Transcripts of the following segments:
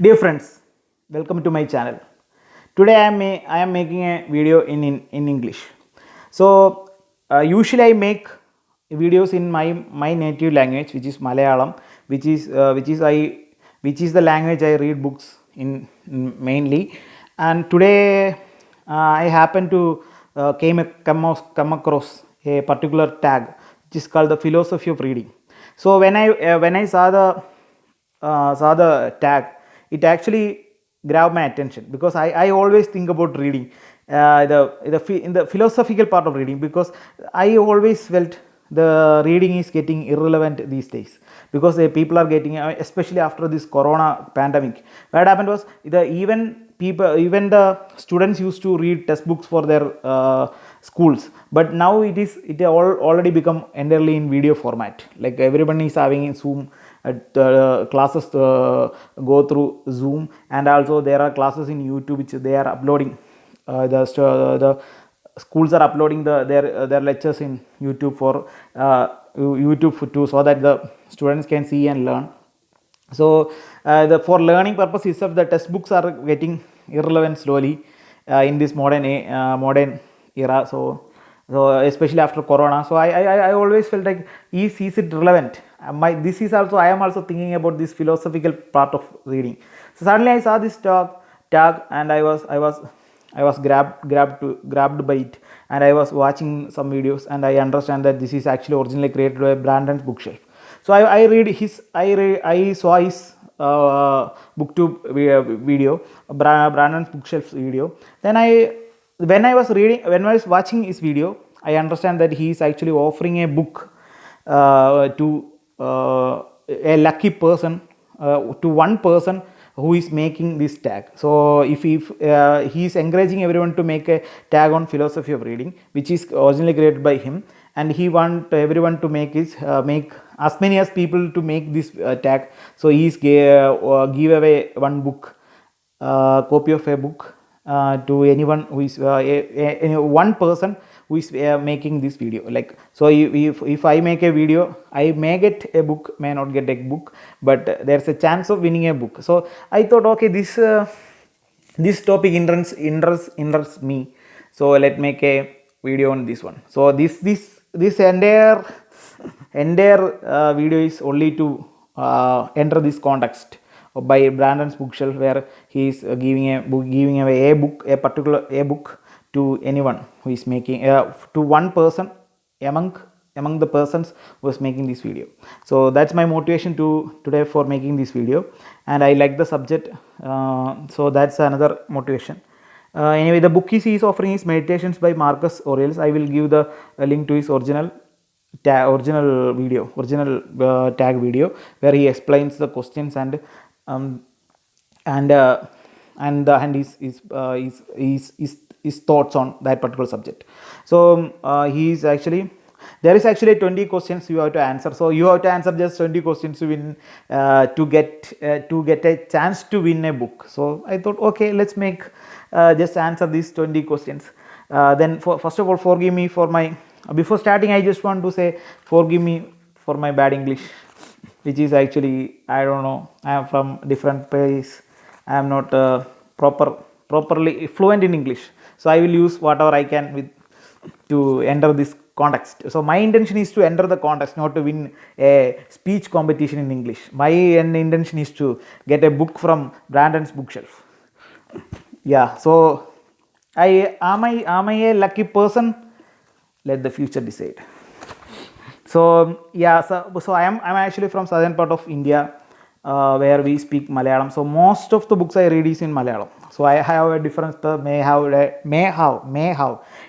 Dear friends, welcome to my channel. Today I am making a video in English. So usually I make videos in my native language, which is Malayalam, which is the language I read books in mainly. And today I happen to come across a particular tag which is called the philosophy of reading. So when I saw the tag, it actually grabbed my attention because I always think about reading, in the philosophical part of reading, because I always felt the reading is getting irrelevant these days because the people are getting, especially after this corona pandemic. What happened was even the students used to read textbooks for their schools, but now already become entirely in video format. Like everyone is having in Zoom classes go through Zoom, and also there are classes in YouTube which they are uploading. The schools are uploading their lectures in YouTube too, so that the students can see and learn. So for learning purpose itself, the textbooks are getting irrelevant slowly in this modern era. So especially after corona, so I always felt like, is it relevant? My this is also, I am also thinking about this philosophical part of reading. So suddenly I saw this tag, and I was grabbed by it, and I was watching some videos, and I understand that this is actually originally created by Brandon's Bookshelf. So I saw his booktube video, Brandon's Bookshelf video. Then when I was watching his video, I understand that he is actually offering a book to a lucky person, to one person who is making this tag. So if he is encouraging everyone to make a tag on philosophy of reading, which is originally created by him, and he want everyone to make as many as people to make this tag. So he is give away one book, copy of a book, to anyone who is one person who is making this video. Like, so if I make a video, I may get a book, may not get a book, but there's a chance of winning a book. So I thought, okay, this topic interests me, so let make a video on this one. So this entire video is only to enter this context by Brandon's Bookshelf, where he is giving away a book to anyone who is making, to one person among the persons who is making this video. So that's my motivation today for making this video, and I like the subject, so that's another motivation. Anyway, the book he is offering is Meditations by Marcus Aurelius. I will give the link to his original tag video, where he explains the questions um, and his thoughts on that particular subject. So there is actually 20 questions you have to answer. So you have to answer just 20 questions to win, to get a chance to win a book. So I thought, okay, let's make just answer these 20 questions. Then first of all, forgive me for my, before starting, I just want to say forgive me for my bad English, which is actually, I don't know, I am from different place. I am not properly fluent in English, so I will use whatever I can with to enter this context. So my intention is to enter the context, not to win a speech competition in English. My intention is to get a book from Brandon's Bookshelf. Yeah, so am I a lucky person? Let the future decide. So yeah, so I'm actually from southern part of India, where we speak Malayalam. So most of the books I read is in Malayalam. So I have a different may have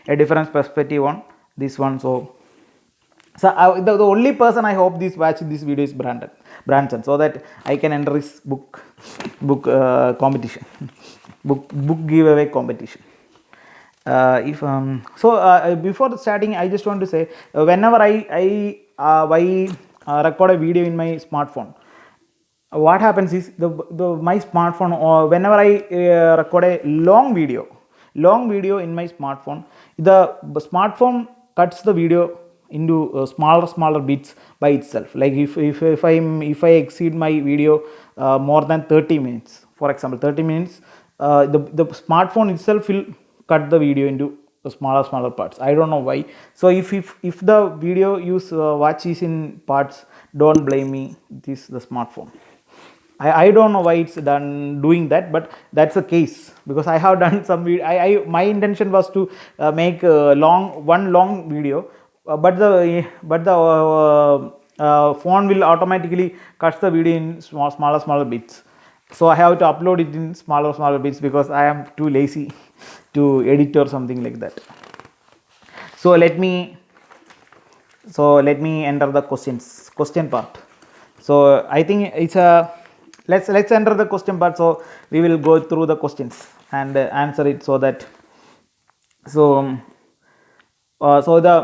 a different perspective on this one. So the only person I hope this watching this video is Brandon, so that I can enter his book competition, book giveaway competition. If so Before starting, I just want to say, whenever I record a video in my smartphone, what happens is my smartphone, or whenever I record a long video in my smartphone, the smartphone cuts the video into smaller bits by itself. Like if I exceed my video more than 30 minutes, for example 30 minutes, the smartphone itself will cut the video into smaller parts. I don't know why. So if the video watch is in parts, don't blame me, this the smartphone. I don't know why it's done doing that, but that's the case because I have done some video. My intention was to make a one long video, but the phone will automatically cut the video in smaller bits. So I have to upload it in smaller bits because I am too lazy to edit or something like that. So let me enter the question part. So I think it's a let's enter the question part. So we will go through the questions and answer it, so that so the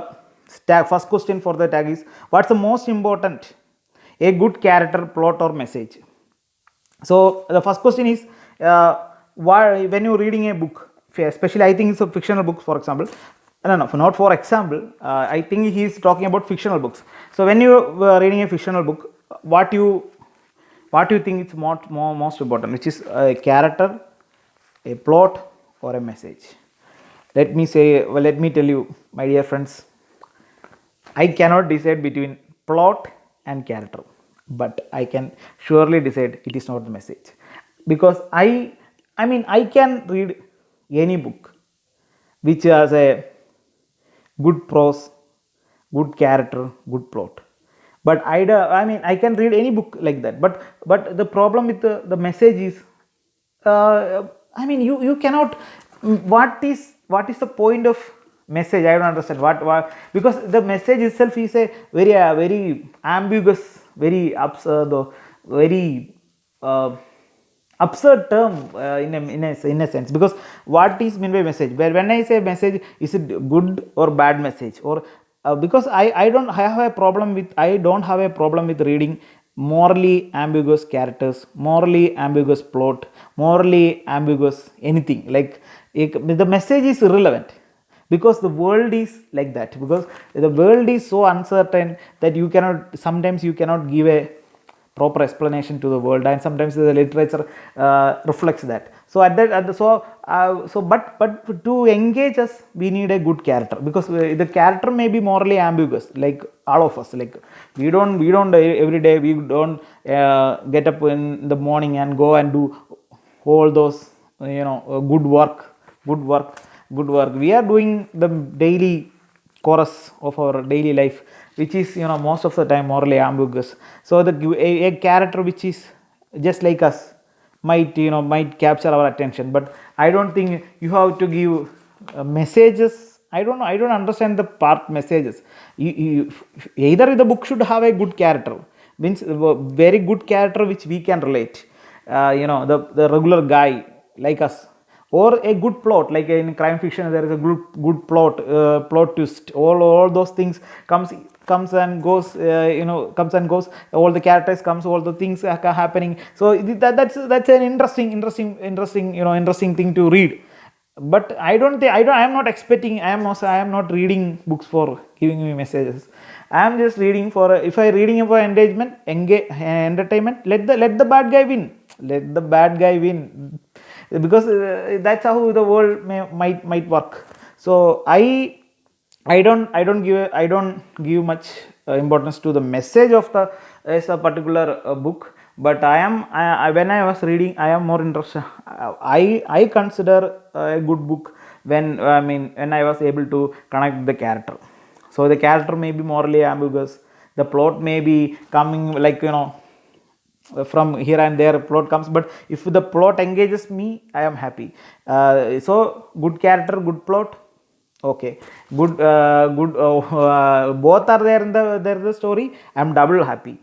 first question for the tag is, what's the most important, a good character, plot or message? So the first question is, why when you're reading a book, especially I think it's a fictional book, for example, no, not for example, I think he's talking about fictional books. So when you are reading a fictional book, what you think is most important, which is a character, a plot or a message? Let me tell you, my dear friends, I cannot decide between plot and character, but I can surely decide it is not the message, because I mean I can read any book which has a good prose, good character, good plot, but I mean I can read any book like that, but the problem with the message is, I mean you cannot, what is the point of message? I don't understand what because the message itself is a very ambiguous, very absurd, very absurd term in a sense, because what is meant by message? When I say message, is it good or bad message? Or because I don't have a problem with reading morally ambiguous characters, morally ambiguous plot, morally ambiguous anything, like the message is irrelevant, because the world is like that, because the world is so uncertain that sometimes you cannot give a proper explanation to the world, and sometimes the literature reflects that. So but to engage us, we need a good character, because the character may be morally ambiguous, like all of us, like we don't every day, we don't get up in the morning and go and do all those good work. We are doing the daily chorus of our daily life, which is most of the time morally ambiguous. So a character which is just like us might capture our attention, but I don't think you have to give messages. I don't know, I don't understand the part messages. Either the book should have a good character, means very good character which we can relate, the regular guy like us, or a good plot, like in crime fiction there is a good plot twist, all those things comes and goes, all the characters comes, all the things are happening. So that's an interesting thing to read. But I am not expecting, I am not reading books for giving me messages. I am just reading for if I reading for entertainment, let the bad guy win, because that's how the world might work. So I don't give much importance to the message of the as a particular book, but when I was reading, I am more interested. I consider a good book when I was able to connect the character. So the character may be morally ambiguous, the plot may be coming like from here and there plot comes, but if the plot engages me, I am happy. So good character, good plot, okay, good both are there in the story, I am double happy.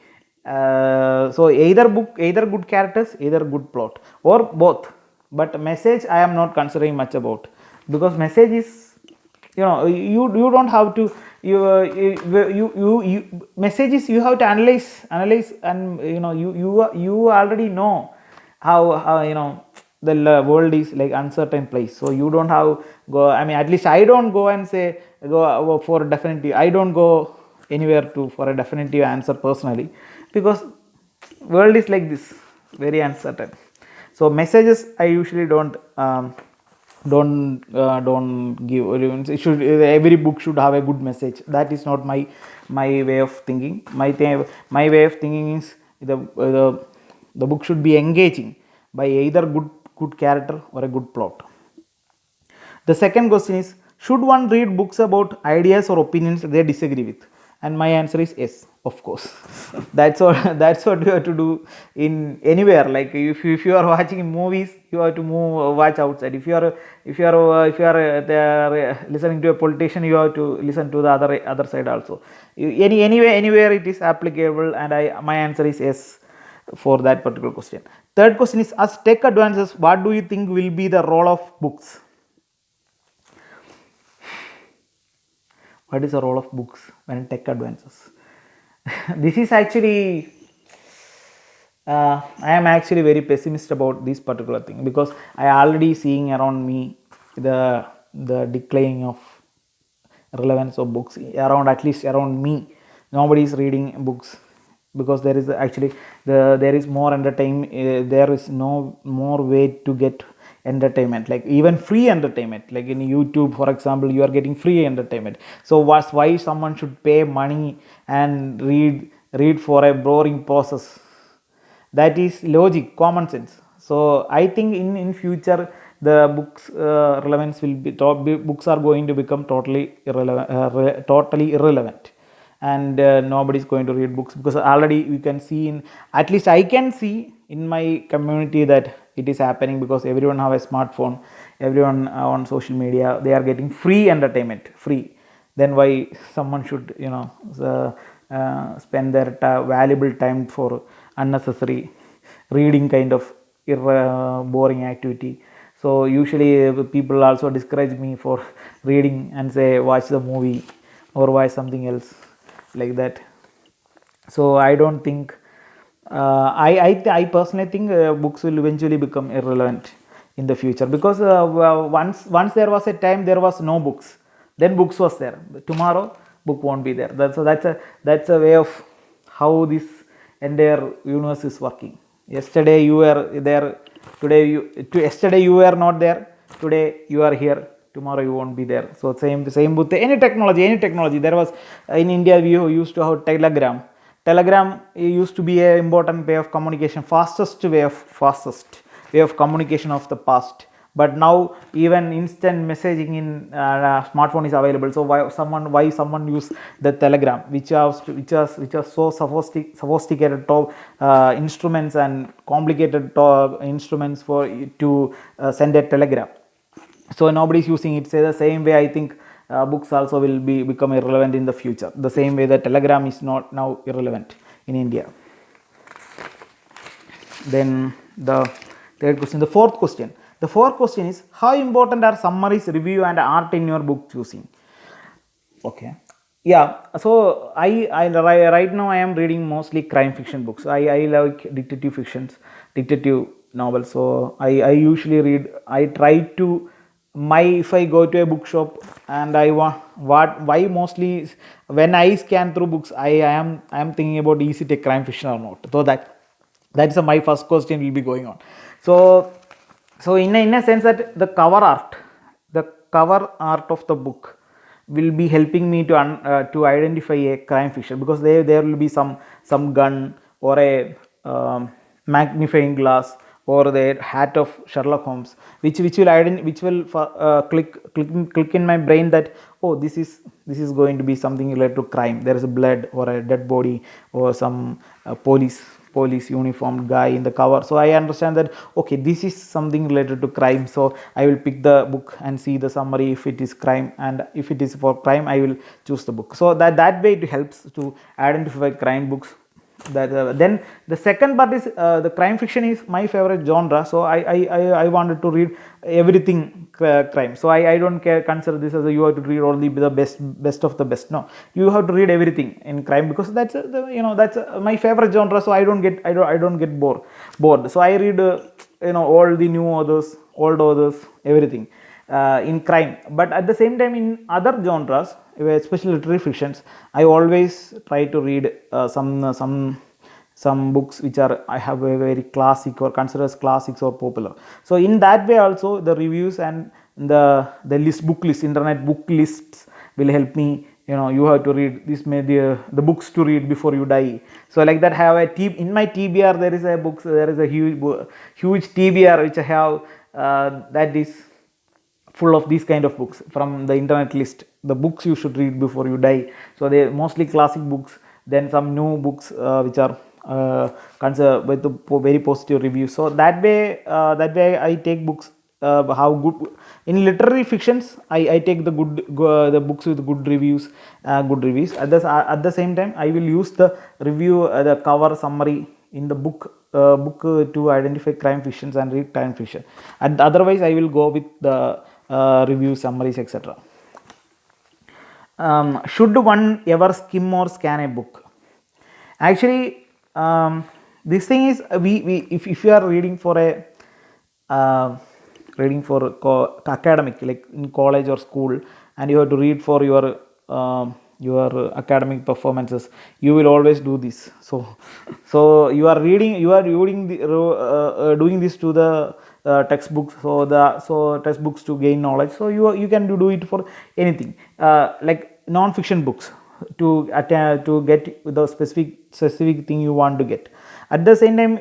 So either good characters, either good plot, or both. But message I am not considering much about, because message is, you don't have to, you messages you have to analyze, and you already know how the world is like uncertain place, so you don't have go, at least I don't go and say go for a definitive, I don't go anywhere for a definitive answer personally, because world is like this, very uncertain. So messages I usually don't give. It should, every book should have a good message. That is not my way of thinking. My way of thinking is the book should be engaging by either good character or a good plot. The second question is, should one read books about ideas or opinions they disagree with? And my answer is yes, of course. That's what that's what you have to do in anywhere. Like if you are watching movies, you have to watch outside. If you are listening to a politician, you have to listen to the other side also. Anywhere it is applicable, and my answer is yes for that particular question. Third question is, as tech advances, what do you think will be the role of books? What is the role of books when tech advances? This is actually, I am actually very pessimist about this particular thing, because I already seeing around me the decline of relevance of books around, at least around me. Nobody is reading books because there is actually there is more entertainment. There is no more way to get entertainment, like even free entertainment, like in YouTube for example, you are getting free entertainment. So why someone should pay money and read for a boring process? That is logic, common sense. So I think in future the books relevance will be books are going to become totally irrelevant, and nobody is going to read books, because already you can see, in at least I can see in my community, that it is happening, because everyone have a smartphone, everyone on social media, they are getting free entertainment, free. Then why someone should spend their valuable time for unnecessary reading kind of boring activity? So usually people also discourage me for reading and say watch the movie or watch something else, like that. So I don't think, I personally think books will eventually become irrelevant in the future, because once there was a time there was no books, then books was there. Tomorrow book won't be there. That's a way of how this entire universe is working. Yesterday you were there, yesterday you were not there, today you are here, tomorrow you won't be there. So same with any technology. There was, in India we used to have telegram used to be a important way of communication, fastest way of communication of the past. But now even instant messaging in smartphone is available. So why someone use the telegram, which are so sophisticated instruments and complicated instruments for to send a telegram? So nobody is using it. Say the same way, I think books also will become irrelevant in the future, the same way the telegram is not now irrelevant in India. Then the third question, the fourth question is, how important are summaries, review and art in your book choosing? Okay, yeah. So I right now I am reading mostly crime fiction books. I like detective novels. So I usually read, I try to, if I go to a bookshop and I want why mostly when I scan through books, I am thinking about, is it a crime fiction or not? So that's my first question will be going on. So in a sense, that the cover art of the book will be helping me to identify a crime fiction, because there will be some gun or a magnifying glass or the hat of Sherlock Holmes, which will click in my brain that, oh, this is going to be something related to crime. There is a blood or a dead body or some police uniformed guy in the cover. So I understand that, okay, this is something related to crime. So I will pick the book and see the summary if it is crime, and if it is for crime I will choose the book. So that way it helps to identify crime books. Then the second part is, the crime fiction is my favorite genre. So I wanted to read everything crime. So I don't consider this as you have to read only the best of the best. No, you have to read everything in crime, because that's my favorite genre. So I don't get bored. So I read all the new authors, old authors, everything in crime. But at the same time, in other genres, especially literary fictions, I always try to read some some books which are I have a very classic or considered as classics or popular. So in that way also the reviews and the book list, internet book lists will help me. You have to read this, may the books to read before you die. So like that, have in my TBR there is a book, there is a huge TBR which I have, that is full of these kind of books from the internet list, the books you should read before you die. So they mostly classic books, then some new books which are considered with very positive reviews. So that way I take books, how good in literary fictions, I take the books with good reviews, at the same time I will use the review, the cover summary in the book to identify crime fictions and read crime fiction, and otherwise I will go with the review summaries, etc. Should one ever skim or scan a book? Actually, this thing is, if you are reading for a academic, like in college or school, and you have to read for your academic performances, you will always do this. So you are doing this to the textbooks, so textbooks to gain knowledge. So you can do it for anything, like non-fiction books, to get the specific thing you want to get. At the same time,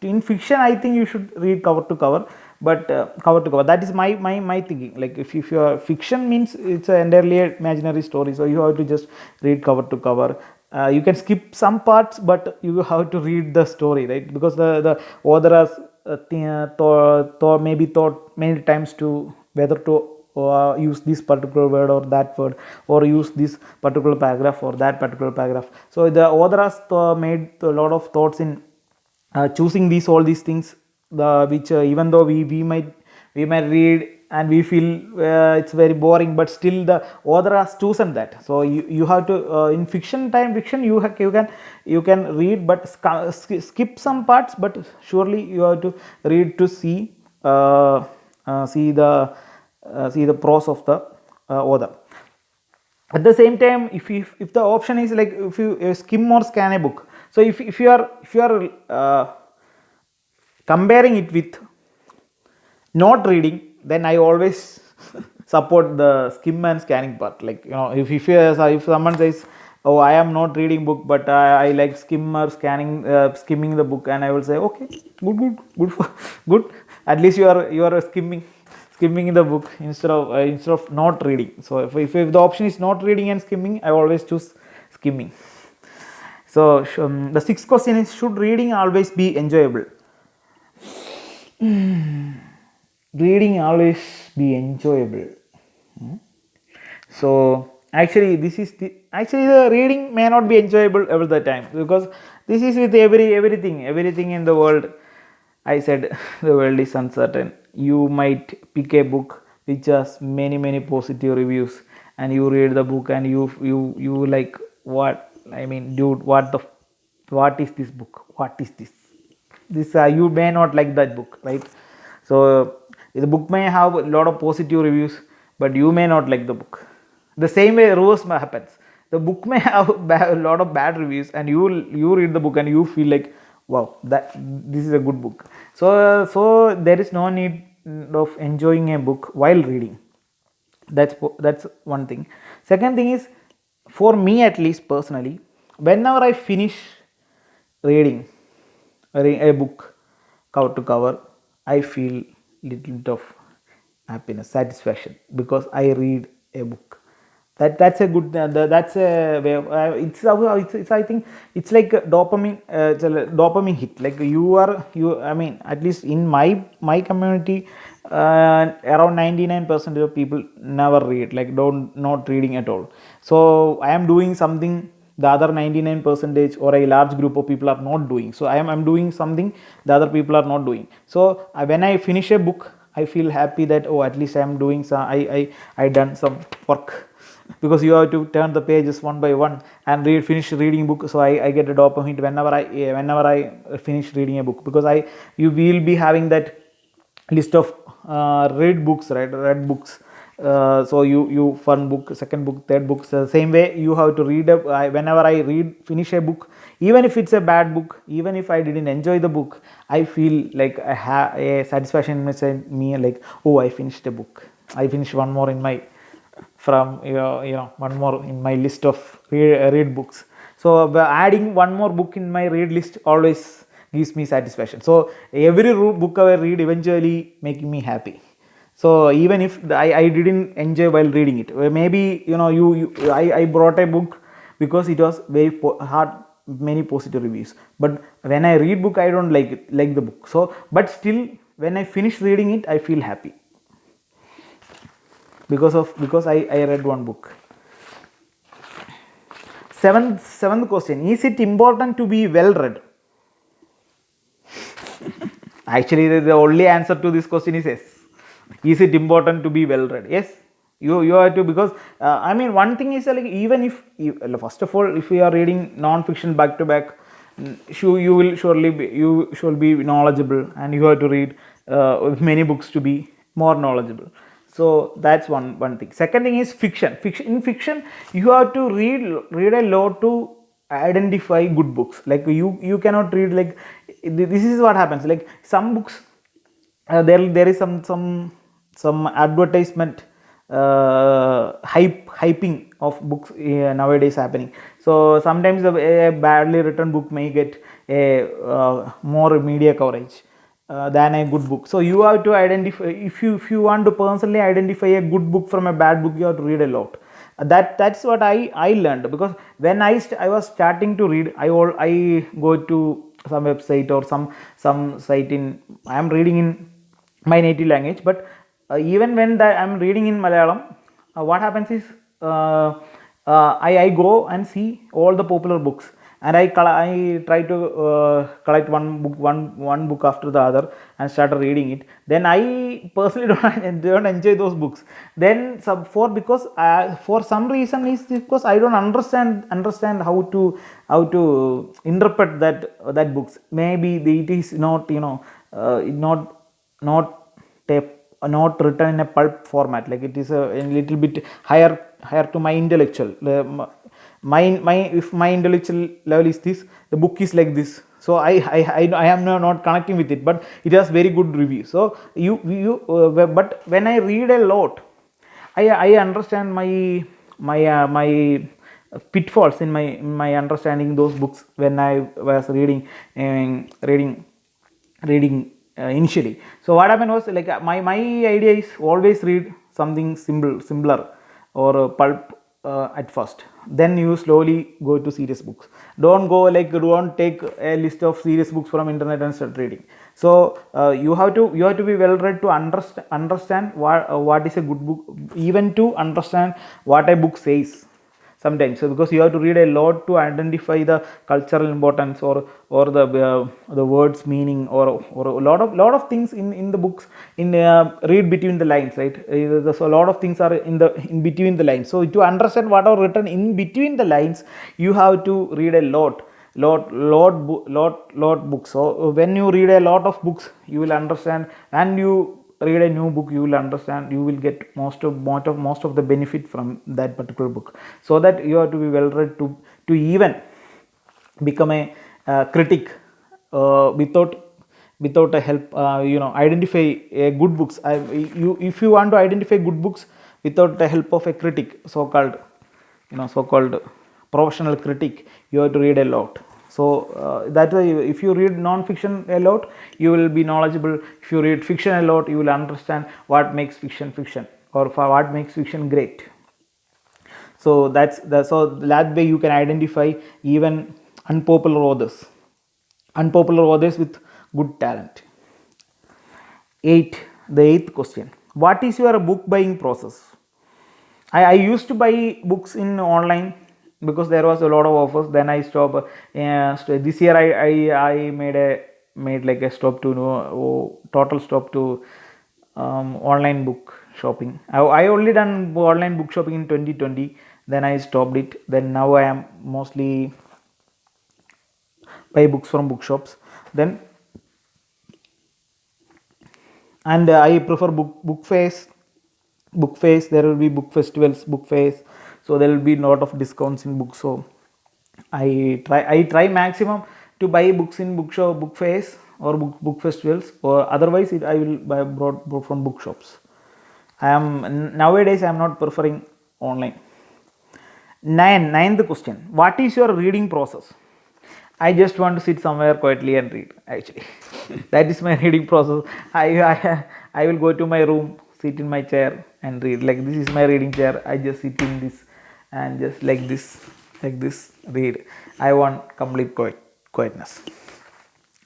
in fiction I think you should read cover to cover, but cover to cover, that is my thinking. Like if your fiction means it's an entirely imaginary story, so you have to just read cover to cover. You can skip some parts, but you have to read the story, right? Because the author has maybe thought many times to whether to use this particular word or that word, or use this particular paragraph or that particular paragraph. So the author has made a lot of thoughts in choosing all these things, which even though we might read and we feel it's very boring, but still the author has chosen that. So you have to, in fiction you can read, but skip some parts, but surely you have to read to see the prose of the author. At the same time, if the option is like, if you skim or scan a book, so if you are comparing it with not reading, then I always support the skim and scanning part. Like, if someone says, oh, I am not reading book, but I like skimming the book, and I will say, okay, good. At least you are skimming the book instead of not reading. So if the option is not reading and skimming, I always choose skimming. So the sixth question is, should reading always be enjoyable? Reading always be enjoyable. So actually the reading may not be enjoyable every the time, because this is with everything in the world. I said the world is uncertain. You might pick a book which has many positive reviews, and you read the book and you like, what, I mean, dude, what is this book? What is this? You may not like that book, right? So the book may have a lot of positive reviews, but you may not like the book. The same way reverse happens. The book may have a lot of bad reviews, and you read the book and you feel like, wow, this is a good book. So there is no need of enjoying a book while reading. That's one thing. Second thing is, for me at least personally, whenever I finish reading a book cover to cover, I feel little bit of happiness, satisfaction, because I read a book. That's a good, that's a way of, it's I think it's like a dopamine, it's a dopamine hit. Like I mean, at least in my community, around 99% of people never read, like not reading at all. So I am doing something the other 99% or a large group of people are not doing. So I'm doing something the other people are not doing. So when I finish a book, I feel happy that, oh, at least I am doing some, I done some work. Because you have to turn the pages one by one and finish reading book. So I get a dopamine whenever I finish reading a book, because you will be having that list of read books, right? Read books, So you one book, second book, third book. So same way you have to read whenever I read finish a book, even if it's a bad book, even if I didn't enjoy the book, I feel like I have a satisfaction inside me, like, oh, I finished a book, I finished one more in my from one more in my list of read books. So adding one more book in my read list always gives me satisfaction. So every book I read eventually making me happy. So even if I didn't enjoy while reading it, maybe I brought a book because it was very hard, many positive reviews, but when I read book I don't like the book. So but still when I finish reading it I feel happy because I read one book. Seventh question: is it important to be well read? Actually, the only answer to this question is yes. Is it important to be well read? Yes, you have to, because I mean, one thing is like, even if first of all, if you are reading non-fiction back to back, you will surely be, you should be knowledgeable, and you have to read many books to be more knowledgeable. So that's one thing. Second thing is fiction. In fiction, you have to read a lot to identify good books. Like you cannot read like, this is what happens. Like some books, there is some advertisement hyping of books nowadays happening. So sometimes a badly written book may get a more media coverage than a good book. So you have to identify, if you want to personally identify a good book from a bad book, you have to read a lot. That's what I learned, because when I was starting to read, I go to some website or some site in, I am reading in my native language, but even when that I'm reading in Malayalam, what happens is, I go and see all the popular books, and I try to collect one book after the other and start reading it. Then I personally don't enjoy those books. Then because for some reason is because I don't understand how to interpret that books. Maybe it is not, not tape, not written in a pulp format, like it is a little bit higher to my intellectual, my if my intellectual level is this, the book is like this, so I am not connecting with it, but it has very good review. So but when I read a lot, I understand my pitfalls in my understanding those books when I was reading initially. So what happened was, like, my idea is always read something simpler or pulp at first, then you slowly go to serious books. Don't take a list of serious books from internet and start reading. So you have to be well read to understand what is a good book, even to understand what a book says sometimes. So because you have to read a lot to identify the cultural importance, or the words meaning, or a lot of things in the books, in read between the lines, right? So a lot of things are in between the lines. So to understand what are written in between the lines, you have to read a lot books. So when you read a lot of books, you will understand, and you read a new book, you will understand, you will get most of the benefit from that particular book. So that you have to be well read to even become a critic, without a help, identify good books. If you want to identify good books without the help of a critic, so called professional critic, you have to read a lot. So that way, if you read non-fiction a lot, you will be knowledgeable. If you read fiction a lot, you will understand what makes fiction, or for what makes fiction great. So so that way you can identify even unpopular authors with good talent. 8 The eighth question: what is your book buying process? I used to buy books in online because there was a lot of offers. Then I stopped. This year I made like a stop to, total stop to online book shopping. I only done online book shopping in 2020. Then I stopped it. Then now I am mostly buy books from bookshops. Then, and I prefer book fairs, book fairs, there will be book festivals, book fairs, so there will be lot of discounts in books. So I try maximum to buy books in bookshop, book fairs, or book festivals, or otherwise I will buy brought from bookshops. Nowadays I am not preferring online. Ninth question: what is your reading process? I just want to sit somewhere quietly and read. Actually, that is my reading process. I will go to my room, sit in my chair and read. Like, this is my reading chair. I just sit in this and just like this read. I want complete quietness.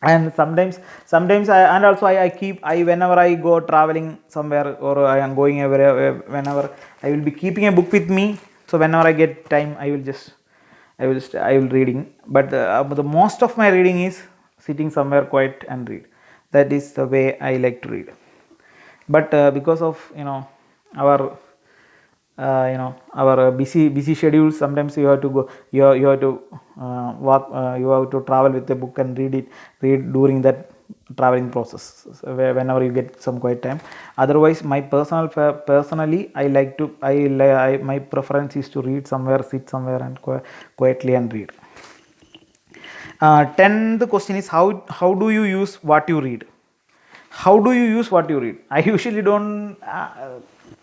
And sometimes and also I keep, whenever I go traveling somewhere or I am going everywhere, whenever I will be keeping a book with me. So whenever I get time, I will reading. But the most of my reading is sitting somewhere quiet and read. That is the way I like to read. But because of our our busy schedules, sometimes you have to go, you have to walk, you have to travel with a book and read during that traveling process, so whenever you get some quiet time. Otherwise, personally, my preference is to read somewhere, sit somewhere and quietly and read. 10th question is, how do you use what you read? How do you use what you read? I usually don't.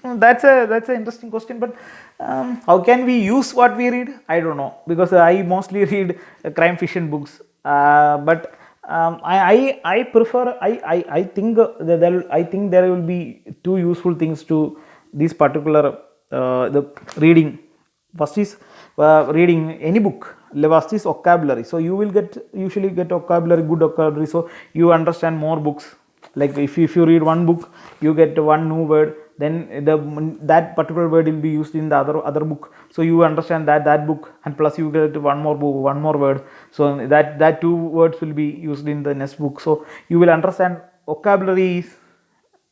That's a interesting question. But how can we use what we read? I don't know, because I mostly read crime fiction books. But I prefer. I think that I think there will be two useful things to this particular the reading. First is reading any book. First is vocabulary. So you will usually get vocabulary, good vocabulary. So you understand more books. Like, if you read one book, you get one new word, then that particular word will be used in the other book. So you understand that book, and plus you get one more book, one more word. So that two words will be used in the next book. So you will understand vocabulary is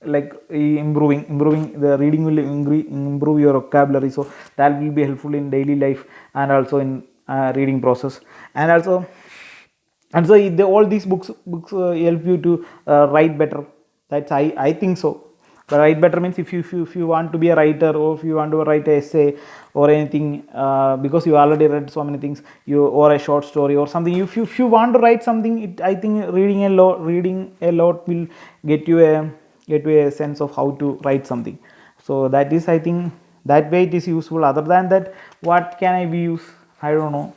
like improving the reading will improve your vocabulary. So that will be helpful in daily life and also in reading process. And so all these books help you to write better. That's I think so. But write better means, if you want to be a writer, or if you want to write an essay or anything, because you already read so many things, or a short story or something, if you want to write something, I think reading a lot will get you a sense of how to write something. So that is, I think, that way it is useful. Other than that, what can I be used? I don't know.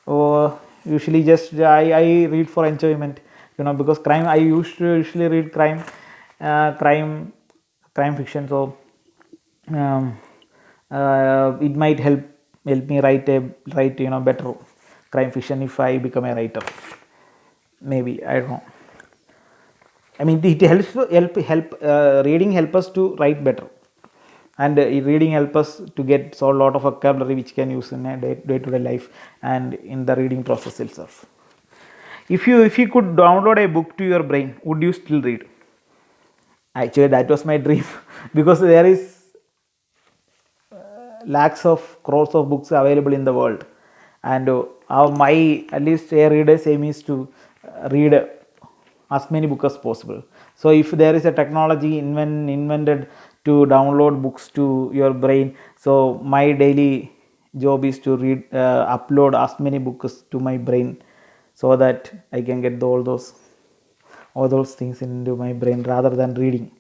Or usually just I read for enjoyment, because crime, I used to usually read crime fiction. So it might help me write better crime fiction if I become a writer. Maybe, I don't know. I mean, it help reading help us to write better, and reading help us to get so a lot of vocabulary which can use in a day-to-day life and in the reading process itself. If you could download a book to your brain, would you still read? Actually, that was my dream because there is lakhs of crores of books available in the world, and my at least a reader's aim is to read as many books as possible. So if there is a technology invented to download books to your brain, so my daily job is to upload as many books to my brain, so that I can get all those things into my brain rather than reading.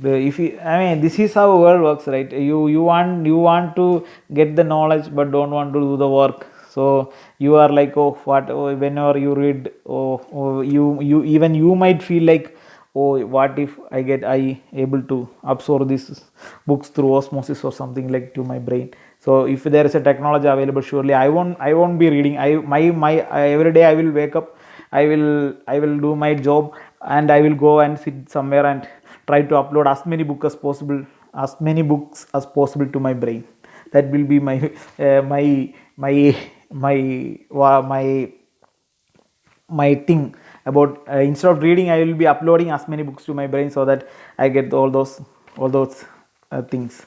If you, I mean, this is how world works, right? You want to get the knowledge but don't want to do the work. So you are like, whenever you read, you might feel like, what if I able to absorb these books through osmosis or something like to my brain. So if there is a technology available, surely I won't be reading. Every day I will wake up, I will do my job, and I will go and sit somewhere and try to upload as many books as possible to my brain. That will be my my my thing about, instead of reading, I will be uploading as many books to my brain, so that I get all those things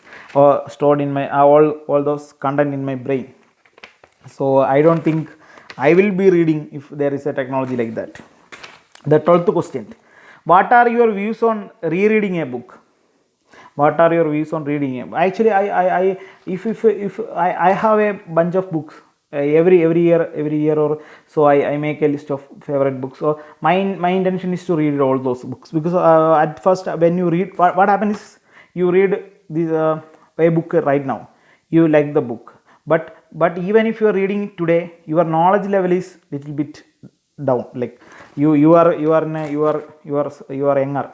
stored in my all those content in my brain. So I don't think I will be reading if there is a technology like that. The 12th question: what are your views on rereading a book? what are your views on reading? Actually, I if I have a bunch of books every year or so, I make a list of favorite books. So my intention is to read all those books, because at first when you read, what happens is, you read this a book right now, you like the book, but even if you are reading it today, your knowledge level is little bit down, like you are younger,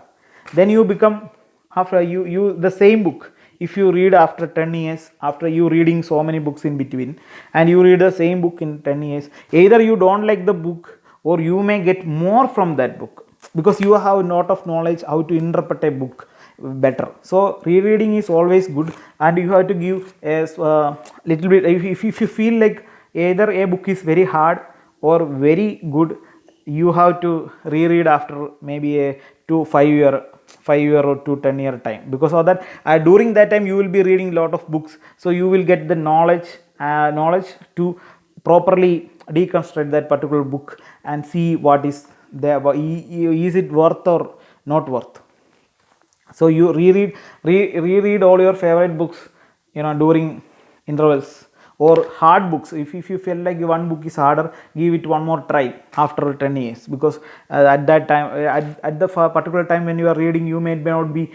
then you become, after you the same book, if you read after 10 years, after you reading so many books in between, and you read the same book in 10 years, either you don't like the book, or you may get more from that book, because you have a lot of knowledge how to interpret a book better. So rereading is always good, and you have to give a little bit, if you feel like either a book is very hard or very good, you have to reread after maybe a 5 year or to 10 year time, because of that during that time you will be reading a lot of books, so you will get the knowledge to properly deconstruct that particular book and see what is there, is it worth or not worth. So you reread all your favorite books, during intervals, or hard books. If you feel like one book is harder, give it one more try after 10 years, because at that time, at the particular time when you are reading, you may not be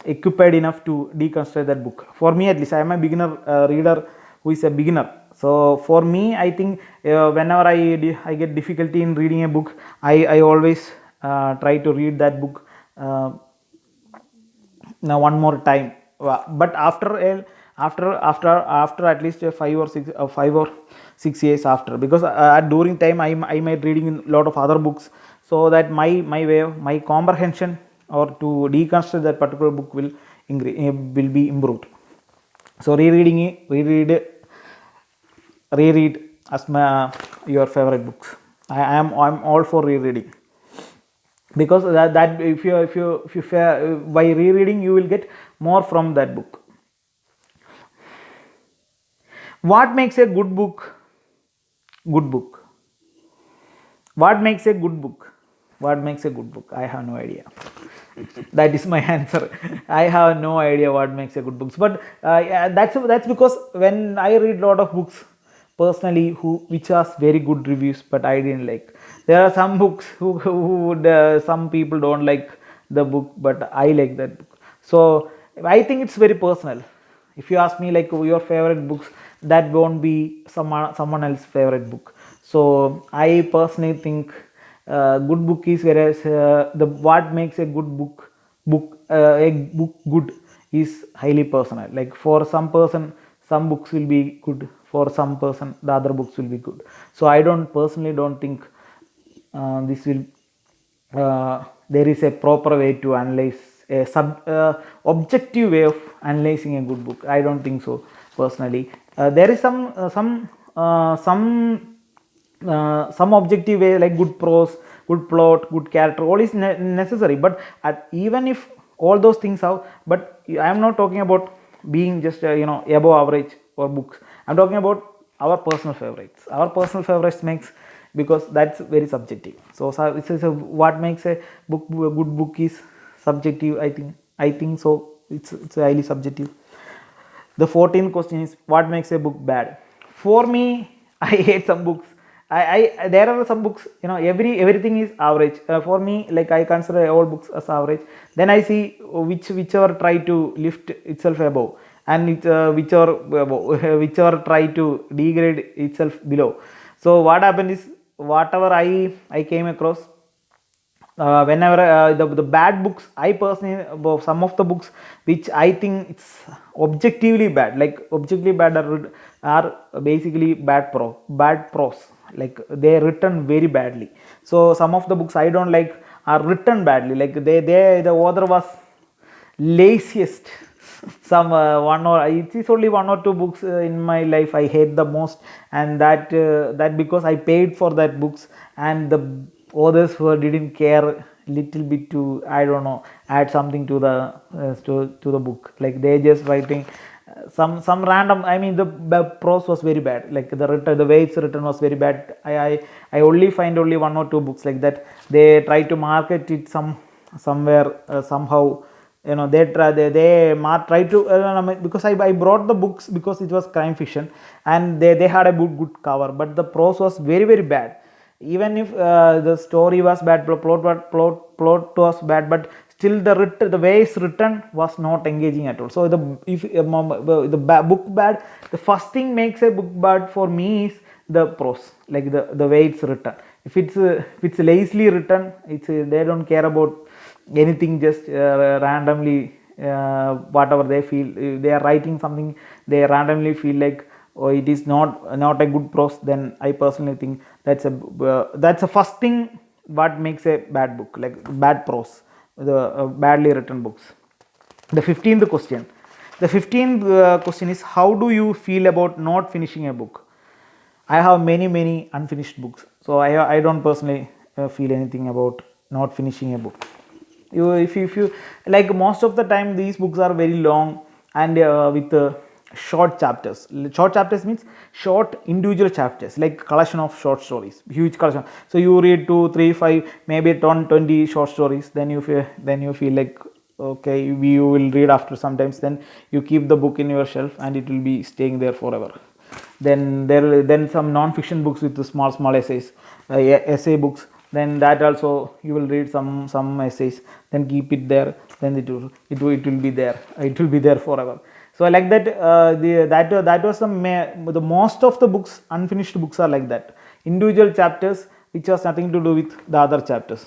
equipped enough to deconstruct that book. For me, at least, I am a beginner reader who is a beginner. So for me, I think whenever I get difficulty in reading a book, I always try to read that book now one more time. But after at least 5 or 6 years after, because during time I might reading a lot of other books, so that my way of my comprehension or to deconstruct that particular book will be improved. So reread as your favorite books. I'm all for rereading, because that if you by rereading, you will get more from that book. What makes a good book? What makes a good book? What makes a good book? I have no idea. That is my answer. I have no idea what makes a good book. But yeah, that's because when I read a lot of books personally, which has very good reviews, but I didn't like. There are some books who would some people don't like the book, but I like that book. So I think it's very personal. If you ask me like your favorite books, that won't be someone else's favorite book. So I personally think good book is, whereas the what makes a good book good is highly personal. Like for some person, some books will be good, for some person the other books will be good. So I personally don't think this will there is a proper way to analyze a objective way of analyzing a good book. I don't think so personally. There is some objective way, like good prose, good plot, good character, all is necessary, but even if all those things have, but I am not talking about being just above average or books. I'm talking about our personal favorites makes, because that's very subjective. So what makes a good book is subjective. I think so. It's highly subjective. The 14th question is, what makes a book bad? For me, I hate some books. I there are some books, everything is average. For me, like I consider all books as average. Then I see whichever try to lift itself above, and whichever try to degrade itself below. So what happened is, whatever I came across, whenever the bad books, I personally, some of the books which I think it's objectively bad, like objectively bad are basically bad prose, like they are written very badly. So some of the books I don't like are written badly, like the author was laziest. Some one or it is only one or two books in my life I hate the most, and that because I paid for that books, and the others who didn't care little bit to, I don't know, add something to the the book, like they just writing some random. I mean, the prose was very bad, like the way it's written was very bad. I only find only one or two books like that. They try to market it somewhere somehow Try to because I brought the books because it was crime fiction, and they had a good cover, but the prose was very very bad. Even if the story was bad, plot was bad, but still the way it's written was not engaging at all. So the if book bad, the first thing makes a book bad for me is the prose, like the way it's written. If it's lazily written, it's they don't care about anything, just randomly whatever they feel. If they are writing something, they randomly feel like, oh, it is not a good prose, then I personally think that's a first thing what makes a bad book, like bad prose, the badly written books. The 15th question. The 15th question is, how do you feel about not finishing a book? I have many unfinished books, so I don't personally feel anything about not finishing a book. If you like, most of the time these books are very long, and with short chapters. Short chapters means short individual chapters, like collection of short stories, huge collection. So you read 2 3 5 maybe 10 20 short stories, then you feel like, okay, you will read after sometimes, then you keep the book in your shelf and it will be staying there forever. Then some non-fiction books with the small essays, essay books, then that also you will read some essays, then keep it there, then it will be there, it will be there forever. So like that, that was the most of the books, unfinished books are like that, individual chapters which has nothing to do with the other chapters.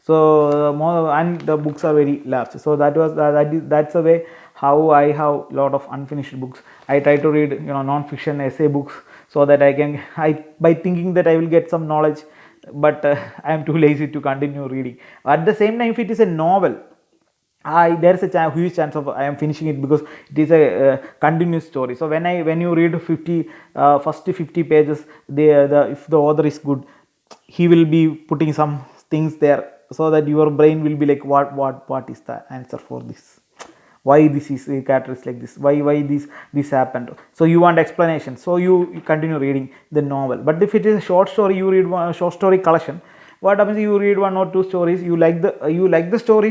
So more, and the books are very large, so that's the way how I have lot of unfinished books. I try to read non-fiction essay books, so that I by thinking that I will get some knowledge, but I am too lazy to continue reading. At the same time, if it is a novel, there's a huge chance of I am finishing it, because it is a continuous story. So when you read first 50 pages, if the author is good, he will be putting some things there, so that your brain will be like, what is the answer for this, why this is character is like this, why this happened. So you want explanation, so you continue reading the novel. But if it is a short story, you read one short story collection, what happens, you read one or two stories, you like the story,